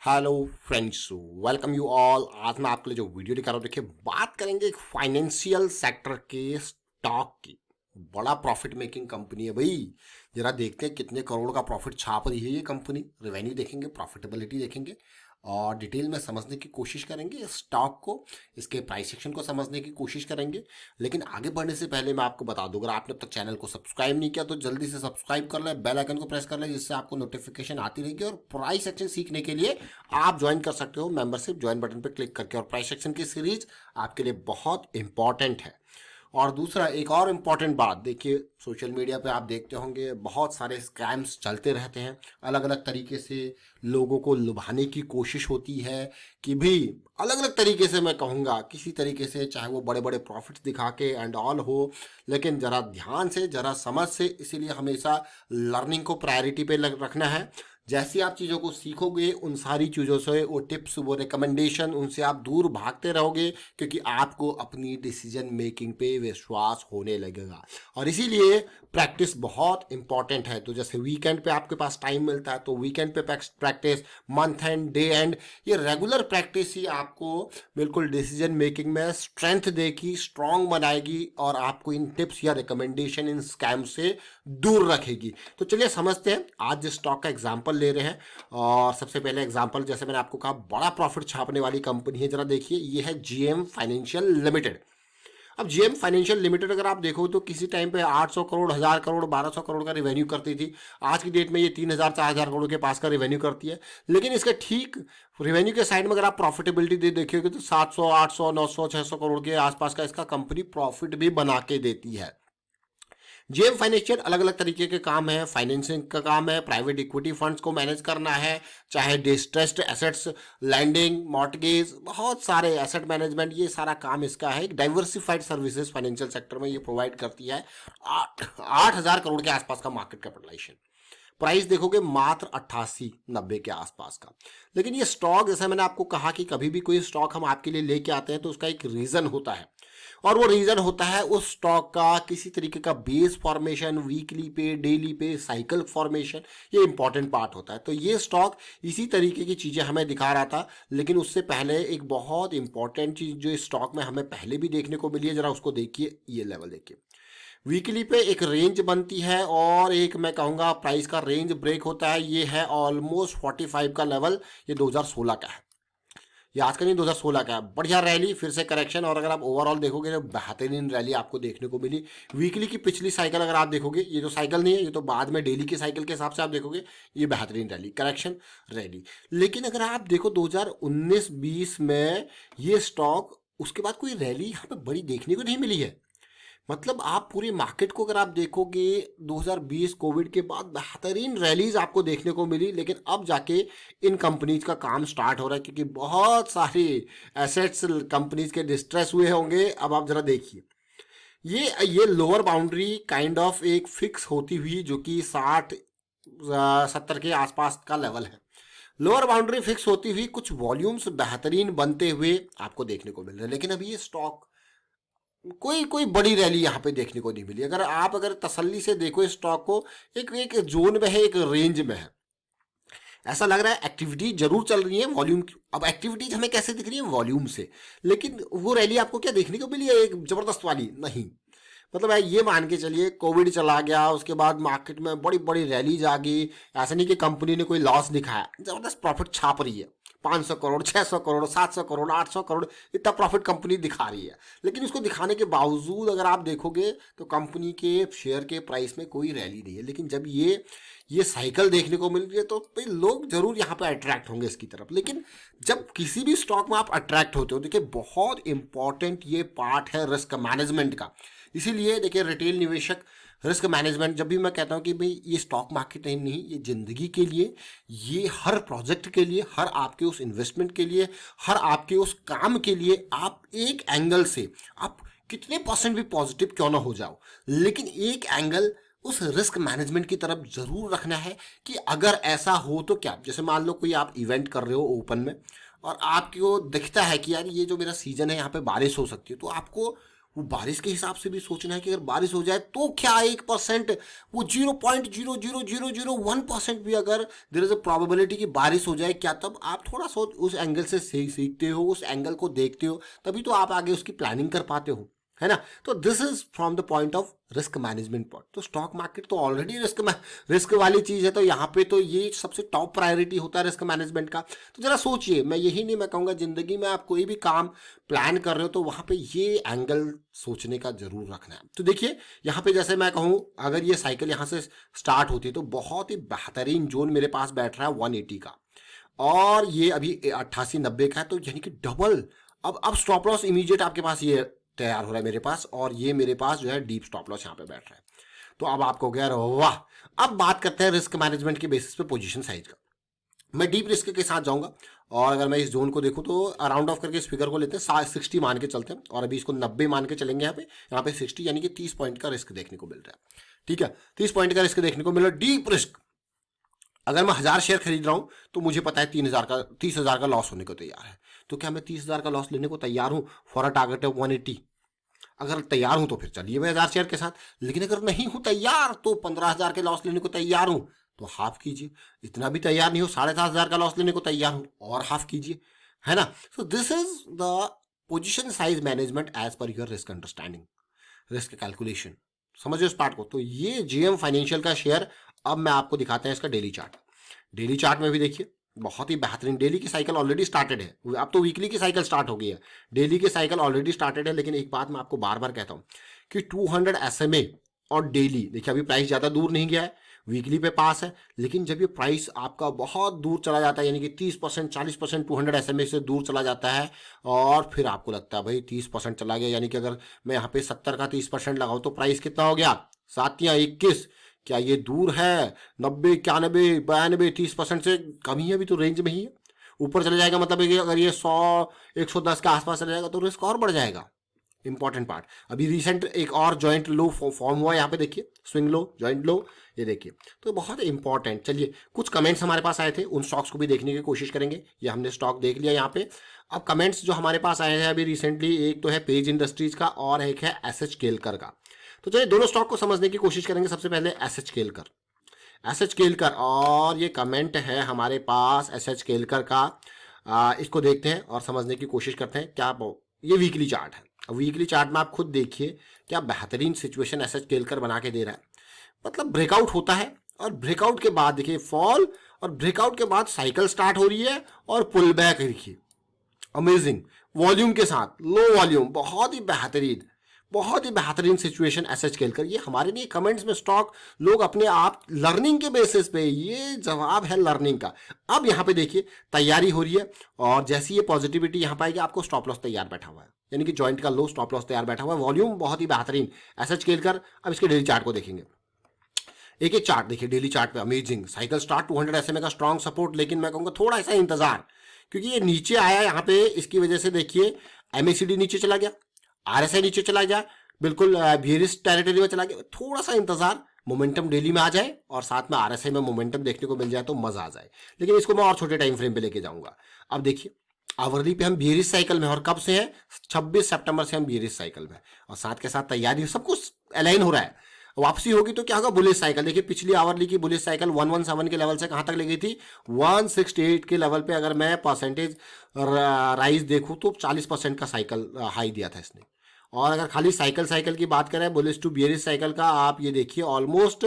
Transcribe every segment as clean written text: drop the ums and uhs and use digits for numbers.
Hello friends, welcome you all. आज मैं आपके लिए जो वीडियो दिखा रहा हूँ, देखिए बात करेंगे एक फाइनेंशियल सेक्टर के स्टॉक की। बड़ा प्रॉफिट मेकिंग कंपनी है भाई। जरा देखते हैं कितने करोड़ का प्रॉफिट छाप रही है ये कंपनी। रेवेन्यू देखेंगे, प्रॉफिटेबिलिटी देखेंगे और डिटेल में समझने की कोशिश करेंगे इस स्टॉक को, इसके प्राइस सेक्शन को समझने की कोशिश करेंगे। लेकिन आगे बढ़ने से पहले मैं आपको बता दूं, अगर आपने अब तक चैनल को सब्सक्राइब नहीं किया तो जल्दी से सब्सक्राइब कर लें, बेल आइकन को प्रेस कर लें, जिससे आपको नोटिफिकेशन आती रहेगी। और प्राइस सेक्शन सीखने के लिए आप ज्वाइन कर सकते हो मेंबरशिप ज्वाइन बटन पर क्लिक करके। और प्राइस सेक्शन की सीरीज आपके लिए बहुत इंपॉर्टेंट है। और दूसरा एक और इम्पॉर्टेंट बात, देखिए सोशल मीडिया पे आप देखते होंगे बहुत सारे स्कैम्स चलते रहते हैं। अलग अलग तरीके से लोगों को लुभाने की कोशिश होती है कि भी अलग अलग तरीके से, मैं कहूँगा किसी तरीके से, चाहे वो बड़े बड़े प्रॉफिट्स दिखा के एंड ऑल हो। लेकिन ज़रा ध्यान से, ज़रा समझ से, इसीलिए हमेशा लर्निंग को प्रायोरिटी पे रखना है। जैसे आप चीज़ों को सीखोगे, उन सारी चीज़ों से, वो टिप्स, वो रिकमेंडेशन, उनसे आप दूर भागते रहोगे, क्योंकि आपको अपनी डिसीजन मेकिंग पे विश्वास होने लगेगा। और इसीलिए प्रैक्टिस बहुत इंपॉर्टेंट है। तो जैसे वीकेंड पे आपके पास टाइम मिलता है तो वीकेंड पे practice, month and, day and, ये रेगुलर प्रैक्टिस ही आपको बिल्कुल डिसीजन मेकिंग में स्ट्रेंथ देगी, स्ट्रांग बनाएगी और आपको इन टिप्स या रिकमेंडेशन, इन स्कैम से दूर रखेगी। तो चलिए समझते हैं। आज जिस स्टॉक का एग्जांपल ले रहे हैं, और सबसे पहले एग्जांपल, जैसे मैंने आपको कहा, बड़ा प्रॉफिट छापने वाली कंपनी है। जरा देखिए, ये है जीएम फाइनेंशियल लिमिटेड। अब जीएम फाइनेंशियल लिमिटेड अगर आप देखो तो किसी टाइम पे 800 करोड़, 1000 करोड़, 1200 करोड़ का रेवेन्यू करती थी। आज की डेट में ये 3000, 4000 करोड़ के पास का रेवेन्यू करती है। लेकिन इसके ठीक रेवेन्यू के साइड में अगर आप प्रॉफिटेबिलिटी दे देखिएगा तो 700, 800, 900, 600 करोड़ के आसपास का इसका कंपनी प्रॉफिट भी बना के देती है। जेम फाइनेंशियल अलग अलग तरीके के काम है। फाइनेंसिंग का काम है, प्राइवेट इक्विटी फंड्स को मैनेज करना है, चाहे डिस्ट्रेस्ड एसेट्स, लैंडिंग, मॉर्टगेज, बहुत सारे एसेट मैनेजमेंट, ये सारा काम इसका है। एक डाइवर्सिफाइड सर्विसेज फाइनेंशियल सेक्टर में ये प्रोवाइड करती है। 8,000 करोड़ के आसपास का मार्केट कैपिटलाइजेशन। प्राइस देखोगे मात्र 88-90 के आसपास का। लेकिन ये स्टॉक, जैसा मैंने आपको कहा कि कभी भी कोई स्टॉक हम आपके लिए लेके आते हैं तो उसका एक रीजन होता है। और वो रीजन होता है उस स्टॉक का किसी तरीके का बेस फॉर्मेशन, वीकली पे, डेली पे, साइकिल फॉर्मेशन, ये इंपॉर्टेंट पार्ट होता है। तो ये स्टॉक इसी तरीके की चीजें हमें दिखा रहा था। लेकिन उससे पहले एक बहुत इंपॉर्टेंट चीज जो इस स्टॉक में हमें पहले भी देखने को मिली है, जरा उसको देखिए। ये लेवल देखिए, वीकली पे एक रेंज बनती है और एक, मैं कहूँगा, प्राइस का रेंज ब्रेक होता है। ये है ऑलमोस्ट 45 का लेवल। ये 2016 का है, ये आज का नहीं, 2016 का है। बढ़िया रैली, फिर से करेक्शन। और अगर आप ओवरऑल देखोगे तो बेहतरीन रैली आपको देखने को मिली। वीकली की पिछली साइकिल अगर आप देखोगे, ये जो साइकिल नहीं है, ये तो बाद में डेली की साइकिल के हिसाब से आप देखोगे, ये बेहतरीन रैली, करेक्शन, रैली। लेकिन अगर आप देखो 2019-20 में ये स्टॉक, उसके बाद कोई रैली यहाँ पे बड़ी देखने को नहीं मिली है। मतलब आप पूरी मार्केट को अगर आप देखोगे, 2020 कोविड के बाद बेहतरीन रैलीज आपको देखने को मिली। लेकिन अब जाके इन कंपनीज का काम स्टार्ट हो रहा है, क्योंकि बहुत सारी एसेट्स कंपनीज के डिस्ट्रेस हुए होंगे। अब आप जरा देखिए, ये लोअर बाउंड्री काइंड ऑफ एक फिक्स होती हुई, जो कि 60-70 के आसपास का लेवल है। लोअर बाउंड्री फिक्स होती हुई कुछ वॉल्यूम्स बेहतरीन बनते हुए आपको देखने को मिल रहे हैं। लेकिन अभी ये स्टॉक, कोई कोई बड़ी रैली यहाँ पे देखने को नहीं मिली। अगर तसल्ली से देखो इस स्टॉक को, एक एक जोन में है, एक रेंज में है। ऐसा लग रहा है एक्टिविटी जरूर चल रही है, वॉल्यूम। अब एक्टिविटीज हमें कैसे दिख रही है? वॉल्यूम से। लेकिन वो रैली आपको क्या देखने को मिली है? एक जबरदस्त वाली नहीं। मतलब है, ये मान के चलिए कोविड चला गया, उसके बाद मार्केट में बड़ी बड़ी रैलीज आ गई। ऐसा नहीं कि कंपनी ने कोई लॉस दिखाया, जबरदस्त प्रॉफिट छाप रही है। 500 करोड़, 600 करोड़, 700 करोड़, 800 करोड़, इतना प्रॉफिट कंपनी दिखा रही है। लेकिन उसको दिखाने के बावजूद अगर आप देखोगे तो कंपनी के शेयर के प्राइस में कोई रैली नहीं है। लेकिन जब ये साइकिल देखने को मिल रही है तो भाई लोग जरूर यहाँ पे अट्रैक्ट होंगे इसकी तरफ। लेकिन जब किसी भी स्टॉक में आप अट्रैक्ट होते हो, देखिए बहुत इंपॉर्टेंट ये पार्ट है रिस्क मैनेजमेंट का। इसीलिए देखिए रिटेल निवेशक, रिस्क मैनेजमेंट, जब भी मैं कहता हूँ कि भाई ये स्टॉक मार्केट नहीं, ये जिंदगी के लिए, ये हर प्रोजेक्ट के लिए, हर आपके उस इन्वेस्टमेंट के लिए, हर आपके उस काम के लिए, आप एक एंगल से, आप कितने परसेंट भी पॉजिटिव क्यों ना हो जाओ, लेकिन एक एंगल उस रिस्क मैनेजमेंट की तरफ जरूर रखना है कि अगर ऐसा हो तो क्या। जैसे मान लो कोई आप इवेंट कर रहे हो ओपन में, और आपको दिखता है कि यार ये जो मेरा सीजन है यहाँ पे बारिश हो सकती है, तो आपको वो बारिश के हिसाब से भी सोचना है कि अगर बारिश हो जाए तो क्या 1%, वो 0.00001% भी अगर देयर इज अ प्रोबेबिलिटी कि बारिश हो जाए क्या, तब आप थोड़ा सा उस एंगल से सीखते हो, उस एंगल को देखते हो, तभी तो आप आगे उसकी प्लानिंग कर पाते हो, है ना। तो this is from the point of risk management point. तो स्टॉक मार्केट तो ऑलरेडी रिस्क वाली चीज है, तो यहाँ पे तो ये सबसे टॉप प्रायोरिटी होता है रिस्क मैनेजमेंट का। तो जरा सोचिए, मैं यही नहीं मैं कहूँगा, जिंदगी में आप कोई भी काम प्लान कर रहे हो तो वहाँ पे ये एंगल सोचने का जरूर रखना है। तो देखिए यहाँ पे जैसे मैं कहूँ, अगर ये साइकिल यहाँ से स्टार्ट होती है तो बहुत ही बेहतरीन जोन मेरे पास बैठ रहा है 180 का, और ये अभी 88-90 का है, तो यानी कि डबल। अब स्टॉप लॉस इमीडिएट आपके पास ये तैयार हो रहा है मेरे पास, और ये मेरे पास जो है डीप स्टॉप लॉस यहाँ पे बैठ रहा है। तो अब आपको कह रहे हो वाह। अब बात करते हैं रिस्क मैनेजमेंट के बेसिस पे पोजीशन साइज का। मैं डीप रिस्क के साथ जाऊंगा, और अगर मैं इस जोन को देखूं तो राउंड ऑफ करके इस फिगर को लेते हैं, 60 मान के चलते हैं, और अभी इसको 90 मान के चलेंगे। यहाँ पे 60 यानी कि 30 पॉइंट का रिस्क देखने को मिल रहा है। ठीक है, 30 पॉइंट का रिस्क देखने को मिल रहा है डीप रिस्क। अगर मैं 1000 शेयर खरीद रहा हूं तो मुझे पता है 30,000 का लॉस होने को तैयार है। तो क्या मैं 30,000 का लॉस लेने को तैयार हूं फॉर अ टारगेट है 180? अगर तैयार हूं तो फिर चलिए मैं 1000 शेयर के साथ, लेकिन अगर नहीं हूं तैयार तो 15,000 के लॉस लेने को तैयार हूं तो हाफ कीजिए। इतना भी तैयार नहीं हो, 7,500 का लॉस लेने को तैयार हूं और हाफ कीजिए, है ना। So this is the position size management as per your risk understanding, risk calculation. समझिए उस पार्ट को। तो ये जीएम फाइनेंशियल का शेयर। अब मैं आपको दिखाते हैं इसका डेली चार्ट। डेली चार्ट में भी देखिए बहुत ही बेहतरीन, डेली की साइकिल ऑलरेडी स्टार्टेड है, अब तो वीकली की साइकिल स्टार्ट हो गई है, डेली की साइकिल ऑलरेडी स्टार्टेड है। लेकिन एक बात मैं आपको बार बार कहता हूं कि 200 SMA और डेली, देखिए अभी प्राइस ज्यादा दूर नहीं गया है, वीकली पे पास है, लेकिन जब ये प्राइस आपका बहुत दूर चला जाता है, यानी कि 30% 40% 200 SMA से दूर चला जाता है, और फिर आपको लगता है भाई 30% चला गया, यानी कि अगर मैं यहाँ पे 70 का 30% लगाऊं तो प्राइस कितना हो गया, 7 या 21। क्या ये दूर है? 90, 91, 92, 30% से कम ही है, अभी तो रेंज में ही है। ऊपर चले जाएगा मतलब है कि अगर ये 100 110 के आसपास चले जाएगा तो रिस्क और बढ़ जाएगा। इंपॉर्टेंट पार्ट, अभी रिसेंट एक और जॉइंट लो फॉर्म हुआ, यहाँ पे देखिए स्विंग लो, जॉइंट लो, ये देखिए, तो बहुत इंपॉर्टेंट। चलिए कुछ कमेंट्स हमारे पास आए थे, उन स्टॉक्स को भी देखने की कोशिश करेंगे। ये हमने स्टॉक देख लिया यहाँ पे। अब कमेंट्स जो हमारे पास आए हैं अभी रिसेंटली, एक तो है पेज इंडस्ट्रीज का और एक है एसएच केलकर का। तो चलिए दोनों स्टॉक को समझने की कोशिश करेंगे। सबसे पहले एसएच केलकर, और ये कमेंट है हमारे पास एसएच केलकर का। इसको देखते हैं और समझने की कोशिश करते हैं। क्या ये वीकली चार्ट है, वीकली चार्ट में आप खुद देखिए क्या बेहतरीन सिचुएशन एसएच केलकर बना के दे रहा है। मतलब ब्रेकआउट होता है, और ब्रेकआउट के बाद देखिए फॉल, और ब्रेकआउट के बाद साइकिल स्टार्ट हो रही है और पुल बैक देखिए, अमेजिंग वॉल्यूम के साथ, लो वॉल्यूम, बहुत ही बेहतरीन सिचुएशन एसएच केलकर। ये हमारे लिए कमेंट्स में स्टॉक लोग अपने आप लर्निंग के बेसिस पे, ये जवाब है लर्निंग का। अब यहाँ पे देखिए तैयारी हो रही है, और जैसी ये पॉजिटिविटी यहाँ पाएगी आपको स्टॉप लॉस तैयार बैठा हुआ है, यानी कि जॉइंट का लो स्टॉप लॉस तैयार बैठा हुआ है। वॉल्यूम बहुत ही बेहतरीन एसएच केलकर। अब इसके डेली चार्ट को देखेंगे, एक एक चार्ट देखिए। डेली चार्ट पे अमेजिंग साइकिल स्टार्ट, 200 SMA का स्ट्रॉन्ग सपोर्ट, लेकिन मैं कहूँगा थोड़ा सा इंतजार, क्योंकि ये नीचे आया यहाँ पे, इसकी वजह से देखिए MACD नीचे चला गया, RSI नीचे चला गया, बिल्कुल बेयरिश टेरिटरी में चला गया। थोड़ा सा इंतजार, मोमेंटम डेली में आ जाए और साथ में RSI में मोमेंटम देखने को मिल जाए तो मजा आ जाए। लेकिन इसको मैं और छोटे टाइम फ्रेम पे लेके जाऊंगा। अब देखिए आवरली पे हम बेयरिश साइकिल में, और कब से है, 26 सितंबर से हम बेयरिश साइकिल में, और साथ के साथ तैयारी सब कुछ अलाइन हो रहा है। वापसी होगी तो क्या होगा, बुलिश साइकिल। देखिए पिछली आवरली की बुलिश साइकिल 117 के लेवल से कहां तक ले गई थी, 168 के लेवल पे। अगर मैं परसेंटेज राइज देखूं तो 40% का साइकिल हाई दिया था इसने। और अगर खाली साइकिल की बात करें, बुलिश टू बियरिश साइकिल का, आप ये देखिए ऑलमोस्ट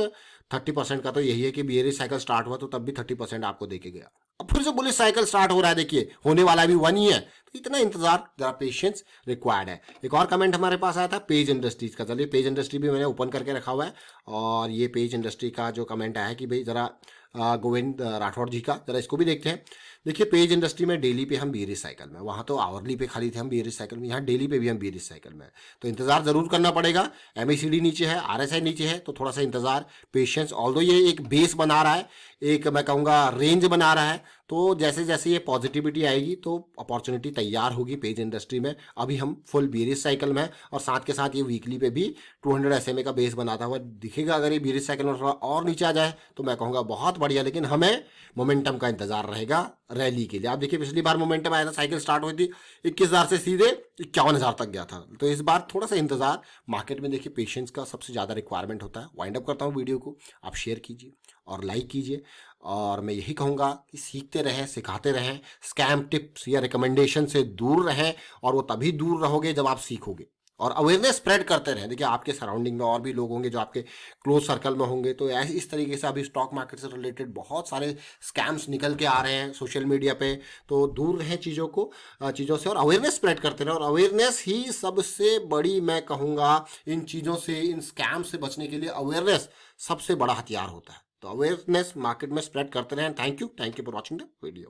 30% का तो यही है कि बियरिश साइकिल स्टार्ट हुआ तो तब भी 30% आपको देके गया। अब फिर से बुलिश साइकिल स्टार्ट हो रहा है, देखिए होने वाला भी 1 ही है, तो इतना इंतजार, जरा पेशेंस रिक्वायर्ड है। एक और कमेंट हमारे पास आया था पेज इंडस्ट्रीज का। चलिए पेज इंडस्ट्री भी मैंने ओपन करके रखा हुआ है, और ये पेज इंडस्ट्री का जो कमेंट आया है कि भाई जरा गोविंद राठौड़ जी का, जरा इसको भी देखते हैं। देखिए पेज इंडस्ट्री में डेली पे हम बेयरिश साइकिल में, वहाँ तो आवरली पे खाली थे हम बेयरिश साइकिल में, यहाँ डेली पे भी हम बेयरिश साइकिल में, तो इंतजार जरूर करना पड़ेगा। MACD नीचे है, RSI नीचे है, तो थोड़ा सा इंतजार, पेशेंस। ऑल्दो ये एक बेस बना रहा है, एक मैं कहूँगा रेंज बना रहा है, तो जैसे जैसे ये पॉजिटिविटी आएगी तो अपॉर्चुनिटी तैयार होगी पेज इंडस्ट्री में। अभी हम फुल बेरिश साइकिल में हैं और साथ के साथ ये वीकली पे भी 200 SMA का बेस बनाता हुआ दिखेगा। अगर ये बेरिश साइकिल में थोड़ा और नीचे आ जाए तो मैं कहूँगा बहुत बढ़िया, लेकिन हमें मोमेंटम का इंतजार रहेगा रैली के लिए। आप देखिए पिछली बार मोमेंटम आया था, साइकिल स्टार्ट हुई थी 21,000 से सीधे 51,000 तक गया था। तो इस बार थोड़ा सा इंतजार मार्केट में, देखिए पेशेंस का सबसे ज़्यादा रिक्वायरमेंट होता है। वाइंड अप करता हूँ वीडियो को, आप शेयर कीजिए और लाइक कीजिए, और मैं यही कहूँगा कि सीखते रहें, सिखाते रहें, स्कैम टिप्स या रिकमेंडेशन से दूर रहें। और वो तभी दूर रहोगे जब आप सीखोगे और अवेयरनेस स्प्रेड करते रहें। देखिए आपके सराउंडिंग में और भी लोग होंगे जो आपके क्लोज सर्कल में होंगे, तो ऐसे इस तरीके से अभी स्टॉक मार्केट से रिलेटेड बहुत सारे स्कैम्स निकल के आ रहे हैं सोशल मीडिया पे। तो दूर रहें चीज़ों से और अवेयरनेस स्प्रेड करते रहें। और अवेयरनेस ही सबसे बड़ी, मैं कहूँगा, इन चीज़ों से, इन स्कैम से बचने के लिए अवेयरनेस सबसे बड़ा हथियार होता है। तो अवेयरनेस मार्केट में स्प्रेड करते रहें। Thank you for watching the video.